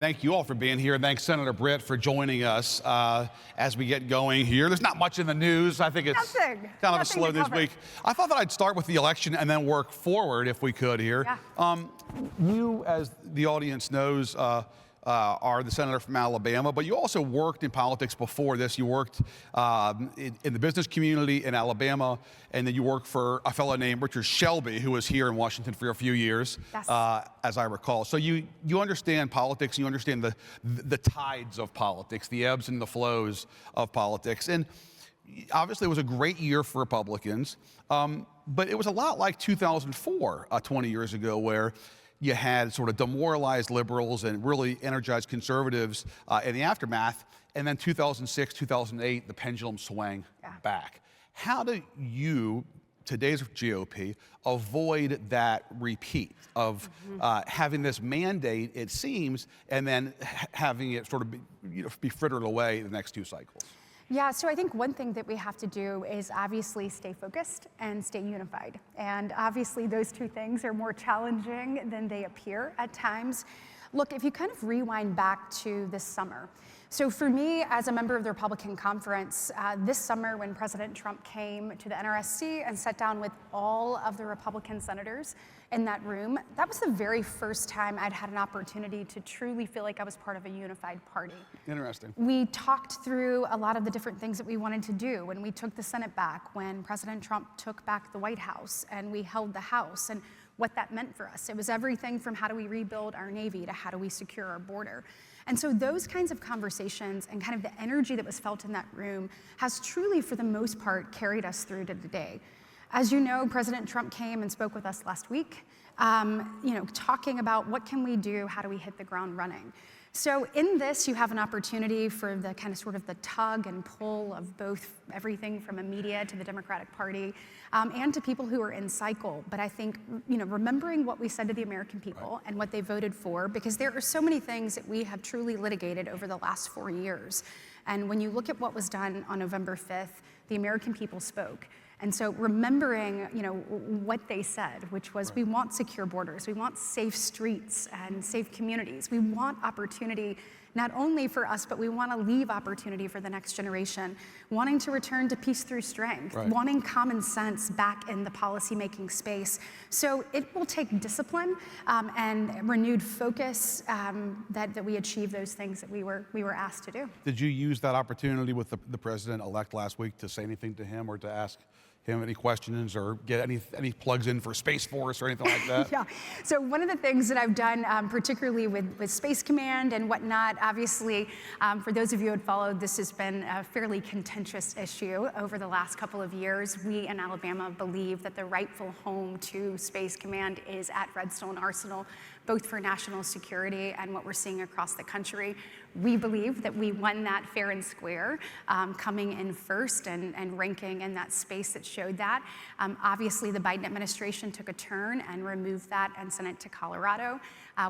Thank you all for being here. Thanks, Senator Britt, for joining us as we get going here. There's not much in the news. I think it's kind of a slow news week. I thought that I'd start with the election and then work forward if we could here. Yeah. You, as the audience knows, are the senator from Alabama, but you also worked in politics before this. You worked in the business community in Alabama, and then you worked for a fellow named Richard Shelby, who was here in Washington for a few years, Yes. As I recall. So you understand politics, you understand the tides of politics, the ebbs and the flows of politics. And obviously it was a great year for Republicans, but it was a lot like 2004, 20 years ago, where you had sort of demoralized liberals and really energized conservatives in the aftermath. And then 2006, 2008, the pendulum swung back. How do you, today's GOP, avoid that repeat of having this mandate, it seems, and then having it sort of be frittered away the next two cycles? Yeah, so I think one thing that we have to do is obviously stay focused and stay unified. And obviously those two things are more challenging than they appear at times. Look, if you kind of rewind back to this summer, so for me, as a member of the Republican conference, this summer when President Trump came to the NRSC and sat down with all of the Republican senators in that room, that was the very first time I'd had an opportunity to truly feel like I was part of a unified party. Interesting. We talked through a lot of the different things that we wanted to do when we took the Senate back, when President Trump took back the White House and we held the House, and what that meant for us. It was everything from how do we rebuild our Navy to how do we secure our border. And so those kinds of conversations and kind of the energy that was felt in that room has truly, for the most part, carried us through to today. As you know, President Trump came and spoke with us last week, talking about what can we do, how do we hit the ground running. So in this, you have an opportunity for the kind of sort of the tug and pull of both everything from the media to the Democratic Party and to people who are in cycle. But I think, remembering what we said to the American people and what they voted for, because there are so many things that we have truly litigated over the last 4 years. And when you look at what was done on November 5th, the American people spoke. And so remembering, what they said, which was we want secure borders, we want safe streets and safe communities. We want opportunity not only for us, but we want to leave opportunity for the next generation, wanting to return to peace through strength, wanting common sense back in the policymaking space. So it will take discipline and renewed focus that we achieve those things that we were asked to do. Did you use that opportunity with the president-elect last week to say anything to him or to ask him any questions or get any plugs in for Space Force or anything like that? Yeah. So one of the things that I've done, particularly with Space Command and whatnot, obviously, for those of you who had followed, this has been a fairly contentious issue over the last couple of years. We in Alabama believe that the rightful home to Space Command is at Redstone Arsenal, both for national security and what we're seeing across the country. We believe that we won that fair and square, coming in first and ranking in that space that showed that. Obviously, the Biden administration took a turn and removed that and sent it to Colorado.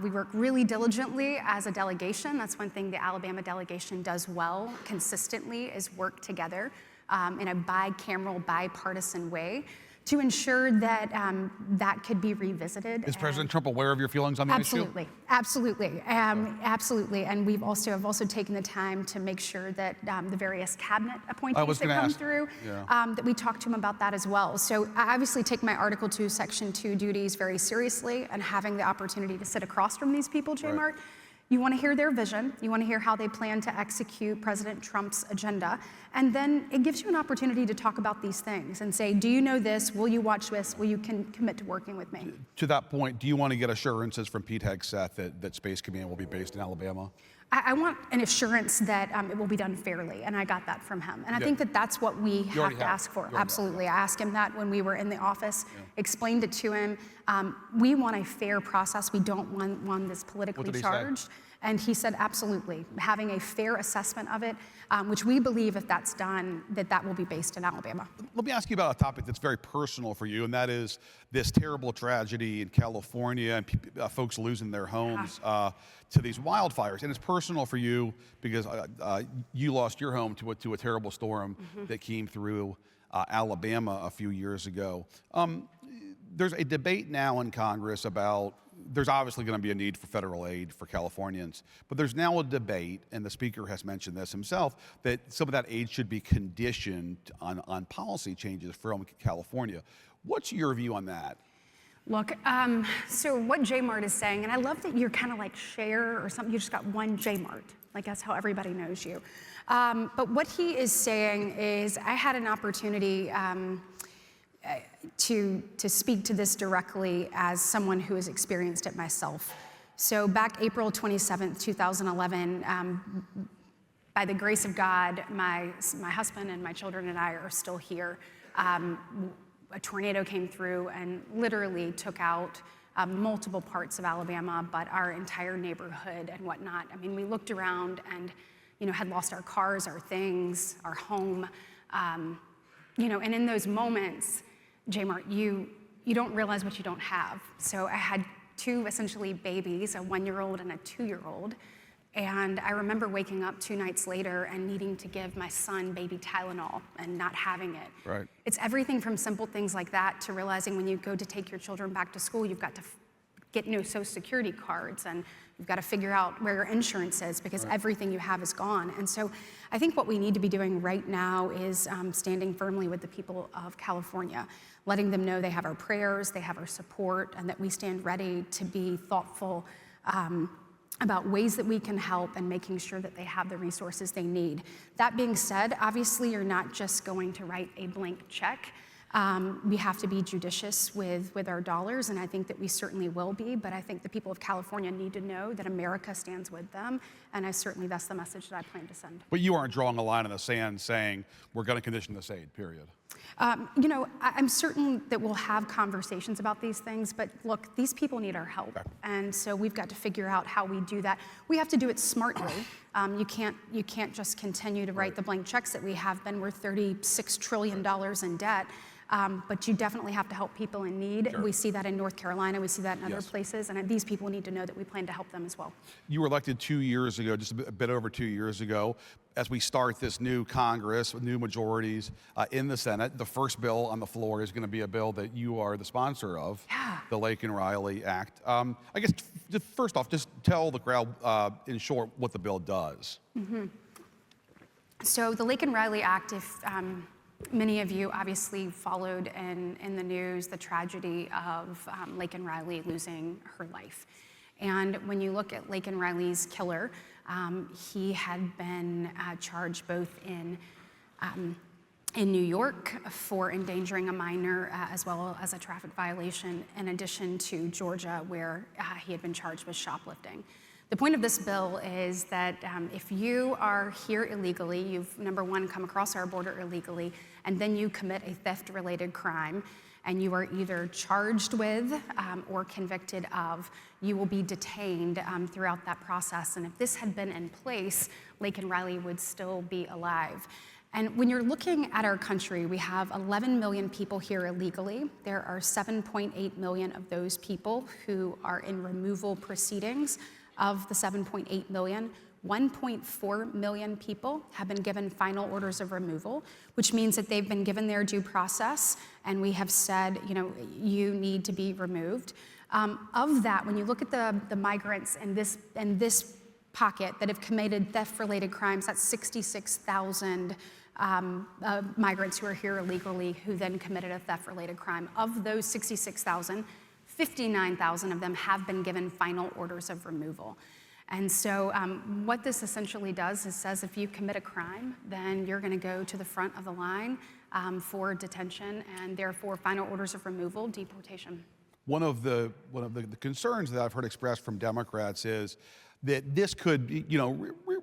We work really diligently as a delegation. That's one thing the Alabama delegation does well consistently, is work together in a bicameral, bipartisan way to ensure that that could be revisited. Is President Trump aware of your feelings on the issue? Absolutely. And we've also taken the time to make sure that the various cabinet appointees that come through, that we talk to him about that as well. So I obviously take my Article 2, Section 2 duties very seriously, and having the opportunity to sit across from these people, J-Mart, you want to hear their vision. You want to hear how they plan to execute President Trump's agenda. And then it gives you an opportunity to talk about these things and say, do you know this? Will you watch this? Will you commit to working with me? To that point, do you want to get assurances from Pete Hegseth that Space Command will be based in Alabama? I want an assurance that it will be done fairly, and I got that from him. And I think that that's what we have to ask for. Absolutely. I asked him that when we were in the office, explained it to him. We want a fair process. We don't want one that's politically charged. And he said, absolutely, having a fair assessment of it, which we believe if that's done, that will be based in Alabama. Let me ask you about a topic that's very personal for you, and that is this terrible tragedy in California and folks losing their homes to these wildfires. And it's personal for you because you lost your home to a terrible storm that came through Alabama a few years ago. There's a debate now in Congress about there's obviously going to be a need for federal aid for Californians, but there's now a debate, and the speaker has mentioned this himself, that some of that aid should be conditioned on policy changes from California. What's your view on that? Look, so what J-Mart is saying, and I love that you're kind of like Cher or something, you just got one J-Mart. Like that's how everybody knows you. But what he is saying is, I had an opportunity to speak to this directly as someone who has experienced it myself. So back April 27th, 2011, by the grace of God, my husband and my children and I are still here. A tornado came through and literally took out multiple parts of Alabama, but our entire neighborhood and whatnot. I mean, we looked around and, had lost our cars, our things, our home, and in those moments, J-Mart, you don't realize what you don't have. So I had two essentially babies, a 1-year-old and a 2-year-old. And I remember waking up 2 nights later and needing to give my son baby Tylenol and not having it. Right. It's everything from simple things like that to realizing when you go to take your children back to school, you've got to get new Social Security cards and you've got to figure out where your insurance is because everything you have is gone. And so I think what we need to be doing right now is standing firmly with the people of California, letting them know they have our prayers, they have our support, and that we stand ready to be thoughtful about ways that we can help and making sure that they have the resources they need. That being said, obviously you're not just going to write a blank check. We have to be judicious with our dollars, and I think that we certainly will be, but I think the people of California need to know that America stands with them, and that's the message that I plan to send. But you aren't drawing a line in the sand saying, we're going to condition this aid, period. I'm certain that we'll have conversations about these things, but look, these people need our help. Okay. And so we've got to figure out how we do that. We have to do it smartly. You can't just continue to write the blank checks that we have been. We're $36 trillion in debt. But you definitely have to help people in need. Sure. We see that in North Carolina, we see that in other places, and these people need to know that we plan to help them as well. You were elected 2 years ago, just a bit over 2 years ago. As we start this new Congress with new majorities in the Senate, the first bill on the floor is going to be a bill that you are the sponsor of, the Laken Riley Act. I guess, first off, just tell the crowd in short what the bill does. Mm-hmm. So the Laken Riley Act, if many of you obviously followed in the news the tragedy of Laken Riley losing her life. And when you look at Laken Riley's killer, he had been charged both in New York for endangering a minor as well as a traffic violation, in addition to Georgia where he had been charged with shoplifting. The point of this bill is that if you are here illegally, you've, number one, come across our border illegally, and then you commit a theft-related crime, and you are either charged with or convicted of, you will be detained throughout that process. And if this had been in place, Laken Riley would still be alive. And when you're looking at our country, we have 11 million people here illegally. There are 7.8 million of those people who are in removal proceedings. Of the 7.8 million, 1.4 million people have been given final orders of removal, which means that they've been given their due process, and we have said, you need to be removed. Of that, when you look at the migrants in this pocket that have committed theft-related crimes, that's 66,000 migrants who are here illegally who then committed a theft-related crime. Of those 66,000, 59,000 of them have been given final orders of removal. And so what this essentially does is says if you commit a crime, then you're going to go to the front of the line for detention and therefore final orders of removal, deportation. One of the concerns that I've heard expressed from Democrats is that this could,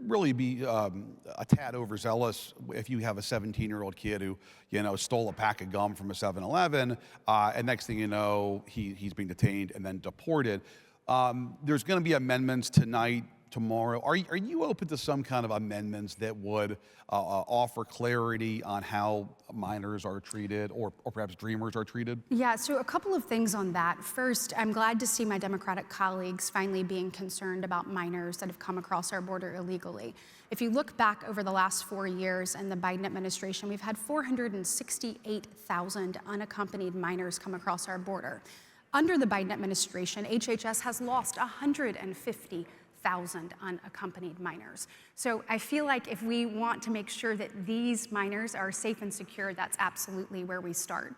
really be a tad overzealous if you have a 17-year-old kid who, stole a pack of gum from a 7-Eleven, and next thing you know, he's being detained and then deported. There's going to be amendments tonight, tomorrow. Are you open to some kind of amendments that would offer clarity on how minors are treated or perhaps dreamers are treated? Yeah, so a couple of things on that. First, I'm glad to see my Democratic colleagues finally being concerned about minors that have come across our border illegally. If you look back over the last 4 years in the Biden administration, we've had 468,000 unaccompanied minors come across our border. Under the Biden administration, HHS has lost 150,000 unaccompanied minors. So I feel like if we want to make sure that these minors are safe and secure, that's absolutely where we start.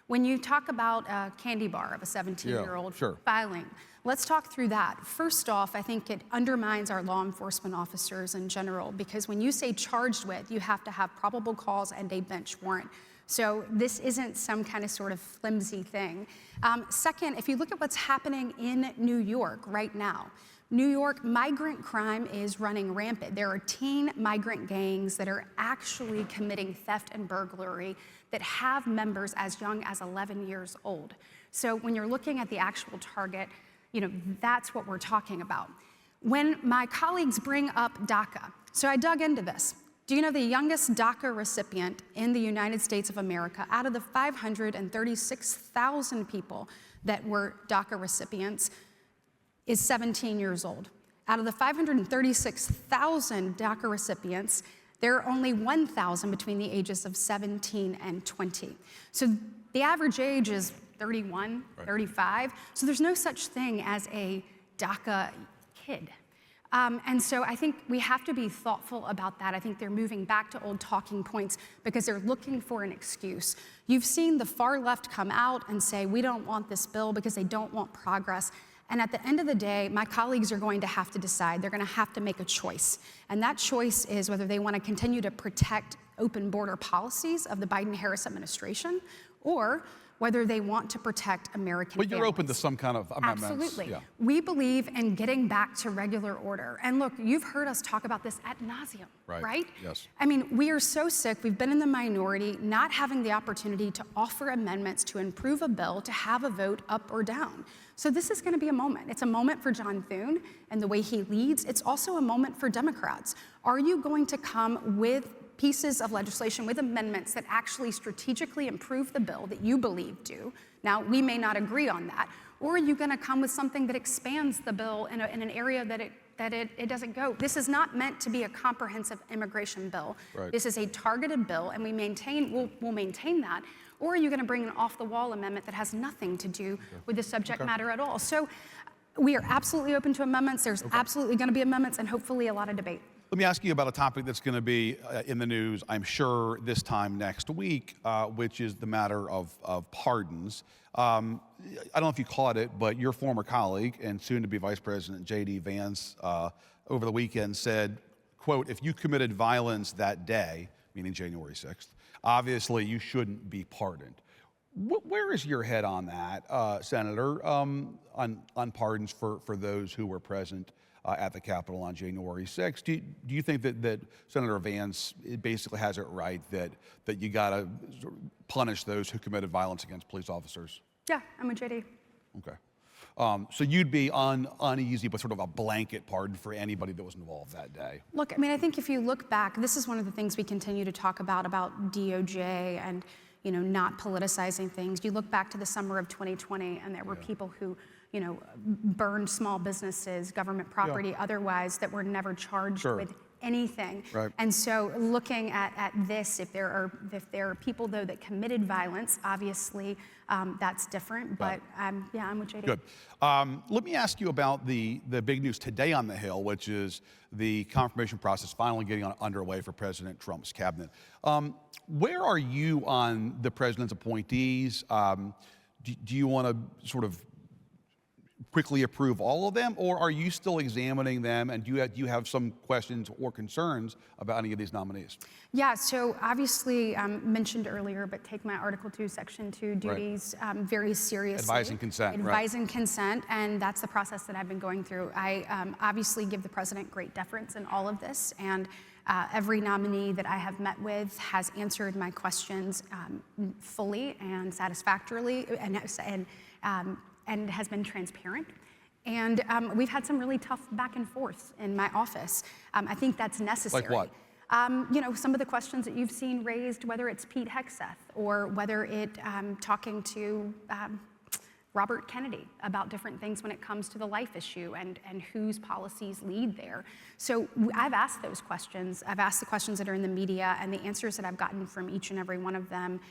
When you talk about a candy bar of a 17-year-old filing, let's talk through that. First off, I think it undermines our law enforcement officers in general, because when you say charged with, you have to have probable cause and a bench warrant. So this isn't some kind of sort of flimsy thing. Second, if you look at what's happening in New York right now, New York migrant crime is running rampant. There are teen migrant gangs that are actually committing theft and burglary that have members as young as 11 years old. So when you're looking at the actual target, that's what we're talking about. When my colleagues bring up DACA, so I dug into this. Do you know the youngest DACA recipient in the United States of America, out of the 536,000 people that were DACA recipients, is 17 years old. Out of the 536,000 DACA recipients, there are only 1,000 between the ages of 17 and 20. So the average age is 31, 35. So there's no such thing as a DACA kid. And so I think we have to be thoughtful about that. I think they're moving back to old talking points because they're looking for an excuse. You've seen the far left come out and say, we don't want this bill because they don't want progress. And at the end of the day, my colleagues are going to have to decide. They're going to have to make a choice. And that choice is whether they want to continue to protect open border policies of the Biden-Harris administration, or whether they want to protect American families. But you're open to some kind of amendments. Absolutely. Yeah. We believe in getting back to regular order. And look, you've heard us talk about this ad nauseum, right? Yes. I mean, we are so sick. We've been in the minority, not having the opportunity to offer amendments to improve a bill, to have a vote up or down. So this is going to be a moment. It's a moment for John Thune and the way he leads. It's also a moment for Democrats. Are you going to come with pieces of legislation, with amendments that actually strategically improve the bill that you believe do? Now, we may not agree on that. Or are you going to come with something that expands the bill in an area that it doesn't go? This is not meant to be a comprehensive immigration bill. This is a targeted bill, and we'll maintain that. Or are you going to bring an off-the-wall amendment that has nothing to do with the subject matter at all? So we are absolutely open to amendments. There's absolutely going to be amendments, and hopefully a lot of debate. Let me ask you about a topic that's going to be in the news, I'm sure, this time next week, which is the matter of pardons. I don't know if you caught it, but your former colleague and soon-to-be Vice President J.D. Vance over the weekend said, quote, if you committed violence that day, meaning January 6th, obviously you shouldn't be pardoned. Where is your head on that, Senator, on pardons for those who were present at the Capitol on January 6th? Do you think that Senator Vance basically has it right that you got to punish those who committed violence against police officers? Yeah, I'm with JD. Okay. So you'd be uneasy with sort of a blanket pardon for anybody that was involved that day? Look, I mean, I think if you look back, this is one of the things we continue to talk about DOJ and not politicizing things. You look back to the summer of 2020, and there were people who burned small businesses, government property, otherwise, that were never charged with anything. And so looking at this, if there are people, though, that committed violence, obviously that's different. But yeah, I'm with JD. Good. Let me ask you about the big news today on the Hill, which is the confirmation process finally getting underway for President Trump's cabinet. Where are you on the president's appointees? Do you want to sort of quickly approve all of them, or are you still examining them, and do you have some questions or concerns about any of these nominees? Yeah, so obviously mentioned earlier, but take my Article 2, Section 2 duties very seriously. Advise and consent. Advise and consent, and that's the process that I've been going through. I obviously give the president great deference in all of this, and every nominee that I have met with has answered my questions fully and satisfactorily, and has been transparent. And we've had some really tough back and forth in my office. I think that's necessary. Like what? Some of the questions that you've seen raised, whether it's Pete Hegseth or whether it talking to Robert Kennedy about different things when it comes to the life issue and whose policies lead there. So I've asked those questions. I've asked the questions that are in the media, and the answers that I've gotten from each and every one of them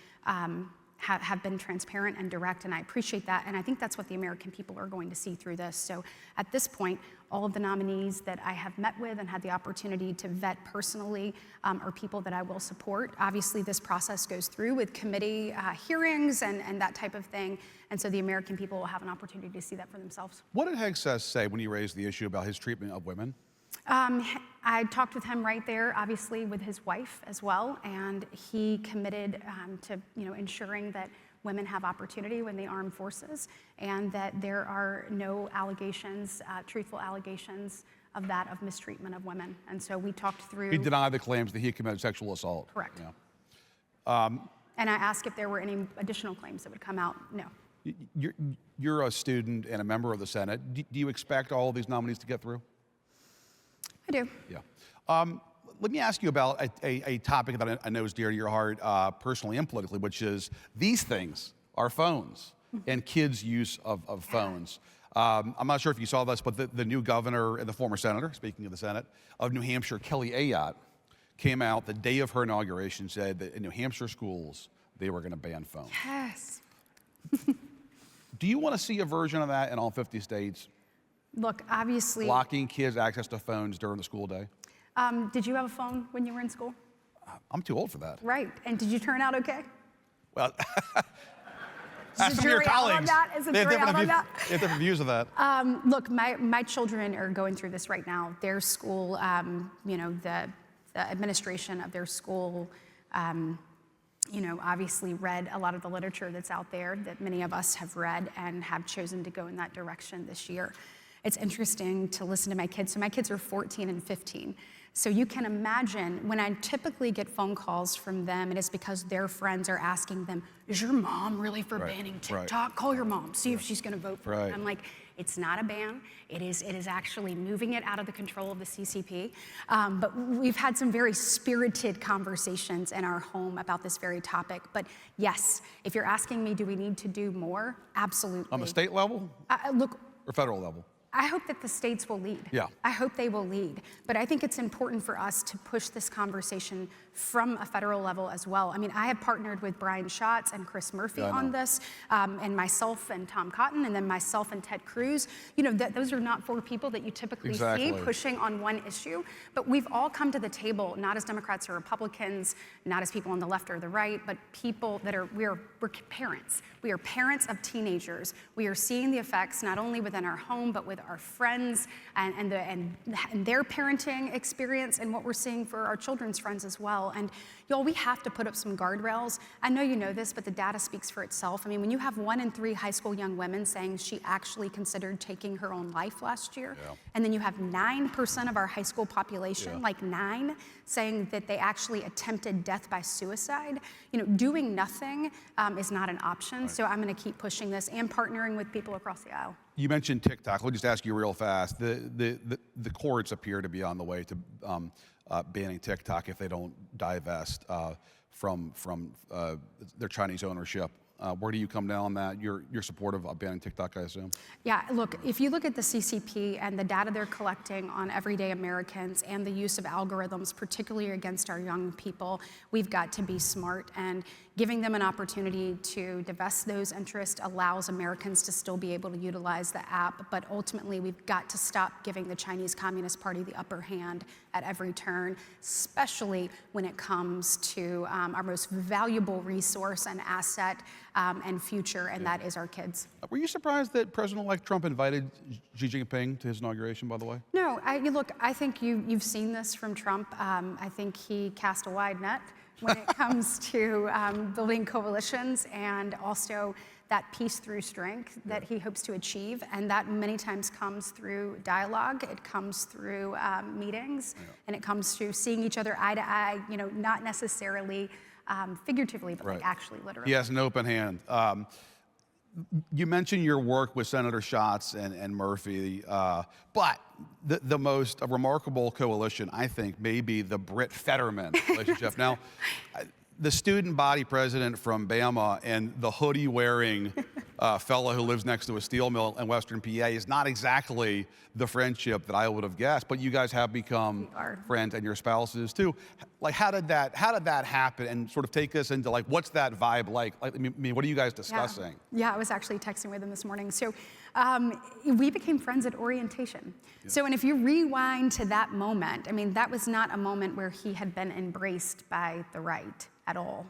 have been transparent and direct, and I appreciate that. And I think that's what the American people are going to see through this. So at this point, all of the nominees that I have met with and had the opportunity to vet personally are people that I will support. Obviously, this process goes through with committee hearings and that type of thing. And so the American people will have an opportunity to see that for themselves. What did Hegseth say when you raised the issue about his treatment of women? I talked with him right there, obviously with his wife as well, and he committed to ensuring that women have opportunity when the armed forces, and that there are no allegations, truthful allegations of mistreatment of women. And so we talked through. He denied the claims that he committed sexual assault. Correct. Yeah. And I asked if there were any additional claims that would come out. No. You're a student and a member of the Senate. Do you expect all of these nominees to get through? I do. Yeah. Let me ask you about a topic that I know is dear to your heart personally and politically, which is these things, our phones, and kids' use of phones. I'm not sure if you saw this, but the new governor and the former senator, speaking of the Senate, of New Hampshire, Kelly Ayotte, came out the day of her inauguration, said that in New Hampshire schools, they were going to ban phones. Yes. Do you want to see a version of that in all 50 states? Look, obviously. Blocking kids' access to phones during the school day? Did you have a phone when you were in school? I'm too old for that. Right. And did you turn out okay? Well, ask some of your colleagues. They have different views of that. Look, my children are going through this right now. Their school, the administration of their school, obviously read a lot of the literature that's out there that many of us have read and have chosen to go in that direction this year. It's interesting to listen to my kids. So my kids are 14 and 15. So you can imagine when I typically get phone calls from them, it is because their friends are asking them, is your mom really for banning TikTok? Right. Call your mom, see if she's gonna vote for it. Right. I'm like, it's not a ban. It is actually moving it out of the control of the CCP. But we've had some very spirited conversations in our home about this very topic. But yes, if you're asking me, do we need to do more? Absolutely. On the state level? Look, or federal level? I hope that the states will lead. Yeah. I hope they will lead. But I think it's important for us to push this conversation from a federal level as well. I mean, I have partnered with Brian Schatz and Chris Murphy on this, and myself and Tom Cotton, and then myself and Ted Cruz. Those are not four people that you typically see pushing on one issue. But we've all come to the table, not as Democrats or Republicans, not as people on the left or the right, but people that we're parents. We are parents of teenagers. We are seeing the effects not only within our home, but with our friends and their parenting experience, and what we're seeing for our children's friends as well. And y'all, we have to put up some guardrails. I know you know this, but the data speaks for itself. I mean, when you have 1 in 3 high school young women saying she actually considered taking her own life last year, and then you have 9% of our high school population, like 9, saying that they actually attempted death by suicide, doing nothing is not an option. Right. So I'm going to keep pushing this and partnering with people across the aisle. You mentioned TikTok. Let me just ask you real fast. The courts appear to be on the way to banning TikTok if they don't divest from their Chinese ownership. Where do you come down on that? You're supportive of banning TikTok, I assume? Yeah, look, if you look at the CCP and the data they're collecting on everyday Americans and the use of algorithms, particularly against our young people, we've got to be smart, and giving them an opportunity to divest those interests allows Americans to still be able to utilize the app. But ultimately, we've got to stop giving the Chinese Communist Party the upper hand at every turn, especially when it comes to our most valuable resource and asset and future, and that is our kids. Were you surprised that President-elect Trump invited Xi Jinping to his inauguration, by the way? No, look, I think you've seen this from Trump. I think he cast a wide net when it comes to building coalitions, and also that peace through strength that he hopes to achieve. And that many times comes through dialogue, it comes through meetings, and it comes through seeing each other eye to eye, not necessarily figuratively, but like actually literally. He has an open hand. You mentioned your work with Senator Schatz and Murphy, but the most remarkable coalition, I think, may be the Britt-Fetterman relationship. Now, the student body president from Bama and the hoodie-wearing fella who lives next to a steel mill in Western PA is not exactly the friendship that I would have guessed, but you guys have become friends, and your spouses too. Like, how did that happen? And sort of take us into, like, what's that vibe like? I mean, what are you guys discussing? Yeah, I was actually texting with him this morning. So we became friends at orientation. Yeah. So, and if you rewind to that moment, I mean, that was not a moment where he had been embraced by the right at all.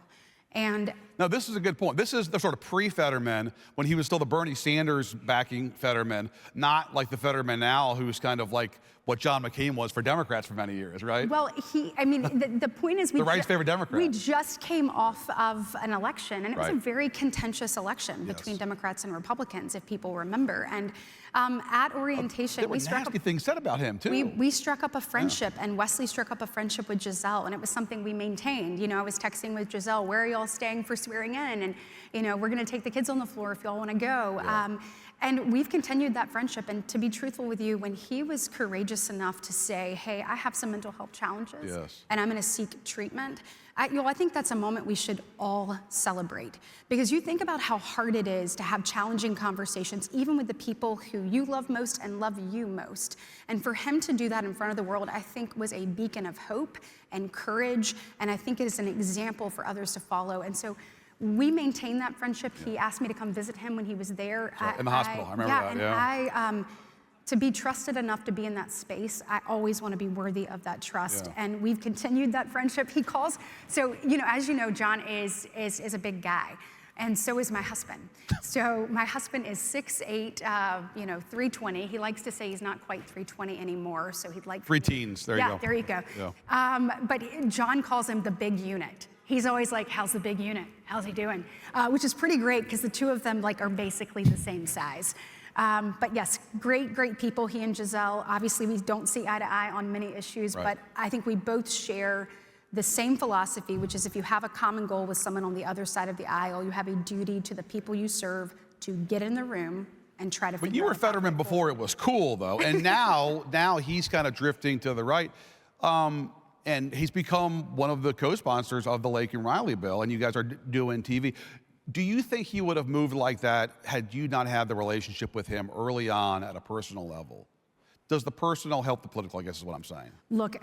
And now, this is a good point. This is the sort of pre-Fetterman, when he was still the Bernie Sanders backing Fetterman, not like the Fetterman now, who's kind of like what John McCain was for Democrats for many years, right? Well, the point is, the right's favorite Democrat. We just came off of an election, and it was a very contentious election between Democrats and Republicans, if people remember. And at orientation, there were nasty things said about him too. We struck up a friendship, and Wesley struck up a friendship with Giselle, and it was something we maintained. You know, I was texting with Giselle, "Where are y'all staying for swearing in?" And you know, we're going to take the kids on the floor if y'all want to go. Yeah. And we've continued that friendship. And to be truthful with you, when he was courageous enough to say, "Hey, I have some mental health challenges, and I'm going to seek treatment," I think that's a moment we should all celebrate. Because you think about how hard it is to have challenging conversations, even with the people who you love most and love you most. And for him to do that in front of the world, I think was a beacon of hope and courage. And I think it is an example for others to follow. And so we maintain that friendship. He asked me to come visit him when he was there. In the hospital, I remember that. And to be trusted enough to be in that space, I always want to be worthy of that trust. And we've continued that friendship. He calls, so, you know, as you know, John is a big guy. And so is my husband. So my husband is 6'8", 320. He likes to say he's not quite 320 anymore, so he'd like... Three teens, there you go. Yeah, there you go. Yeah. But John calls him the big unit. He's always like, "How's the big unit? How's he doing?" Which is pretty great, because the two of them are basically the same size. But yes, great people, he and Giselle. Obviously, we don't see eye to eye on many issues, but I think we both share the same philosophy, which is if you have a common goal with someone on the other side of the aisle, you have a duty to the people you serve to get in the room and try to figure out. But you were Fetterman before it was cool, though, and now he's kind of drifting to the right. And he's become one of the co-sponsors of the Lake and Riley bill, and you guys are doing TV. Do you think he would have moved like that had you not had the relationship with him early on at a personal level? Does the personal help the political, I guess is what I'm saying? Look,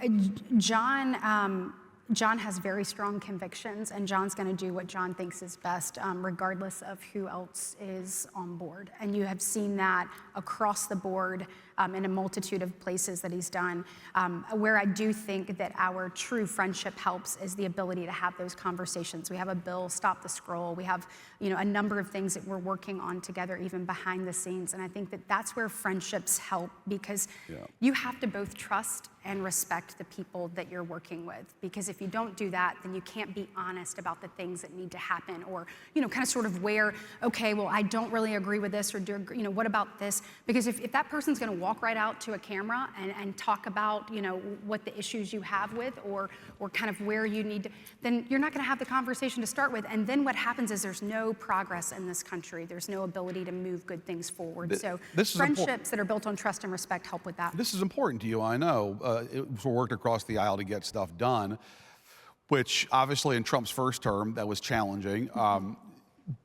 John has very strong convictions, and John's going to do what John thinks is best, regardless of who else is on board. And you have seen that across the board in a multitude of places that he's done. Where I do think that our true friendship helps is the ability to have those conversations. We have a bill, Stop the Scroll. We have, a number of things that we're working on together, even behind the scenes. And I think that that's where friendships help, because you have to both trust and respect the people that you're working with. Because if you don't do that, then you can't be honest about the things that need to happen, or, kind of sort of where, okay, well, I don't really agree with this, or, what about this? Because if that person's gonna walk right out to a camera and talk about, what the issues you have with, or kind of where you need to, then you're not gonna have the conversation to start with. And then what happens is there's no progress in this country. There's no ability to move good things forward. So friendships that are built on trust and respect help with that. This is important to you, I know. It worked across the aisle to get stuff done, which obviously in Trump's first term, that was challenging.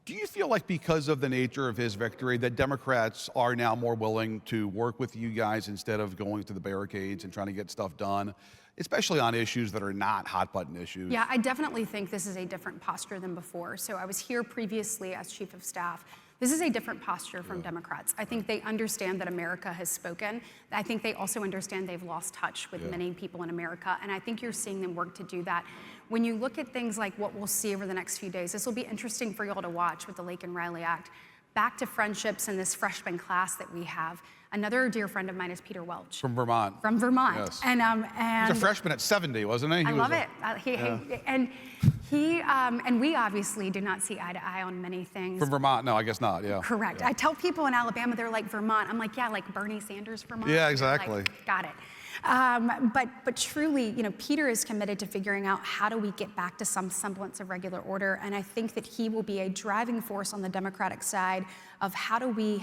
Do you feel like because of the nature of his victory that Democrats are now more willing to work with you guys instead of going to the barricades and trying to get stuff done, especially on issues that are not hot button issues? Yeah, I definitely think this is a different posture than before. So I was here previously as chief of staff. This is a different posture from Democrats. I think they understand that America has spoken. I think they also understand they've lost touch with many people in America, and I think you're seeing them work to do that. When you look at things like what we'll see over the next few days, this will be interesting for y'all to watch with the Lake and Riley Act. Back to friendships in this freshman class that we have. Another dear friend of mine is Peter Welch. From Vermont. From Vermont. Yes. And he was a freshman at 70, wasn't he? I love it. And we obviously do not see eye to eye on many things. From Vermont? No, I guess not, yeah. Correct. I tell people in Alabama, they're like, Vermont. I'm like, yeah, like Bernie Sanders, Vermont. Yeah, exactly. Like, got it. But truly, Peter is committed to figuring out how do we get back to some semblance of regular order, and I think that he will be a driving force on the Democratic side of how do we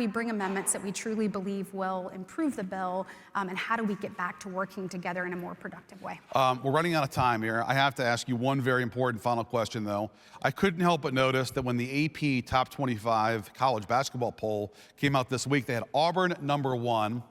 bring amendments that we truly believe will improve the bill, and how do we get back to working together in a more productive way. We're running out of time here. I have to ask you one very important final question, though. I couldn't help but notice that when the AP Top 25 college basketball poll came out this week, they had Auburn #1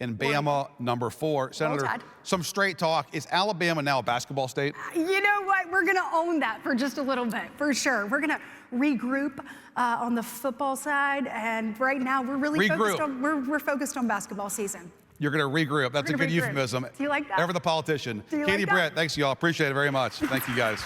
and Bama #4. Senator, some straight talk. Is Alabama now a basketball state? You know what? We're going to own that for just a little bit, for sure. We're going to regroup on the football side, and right now we're really focused on basketball season. You're going to regroup. That's a good euphemism. Do you like that? Ever the politician. Katie, like that? Britt, thanks, y'all. Appreciate it very much. Thank you, guys.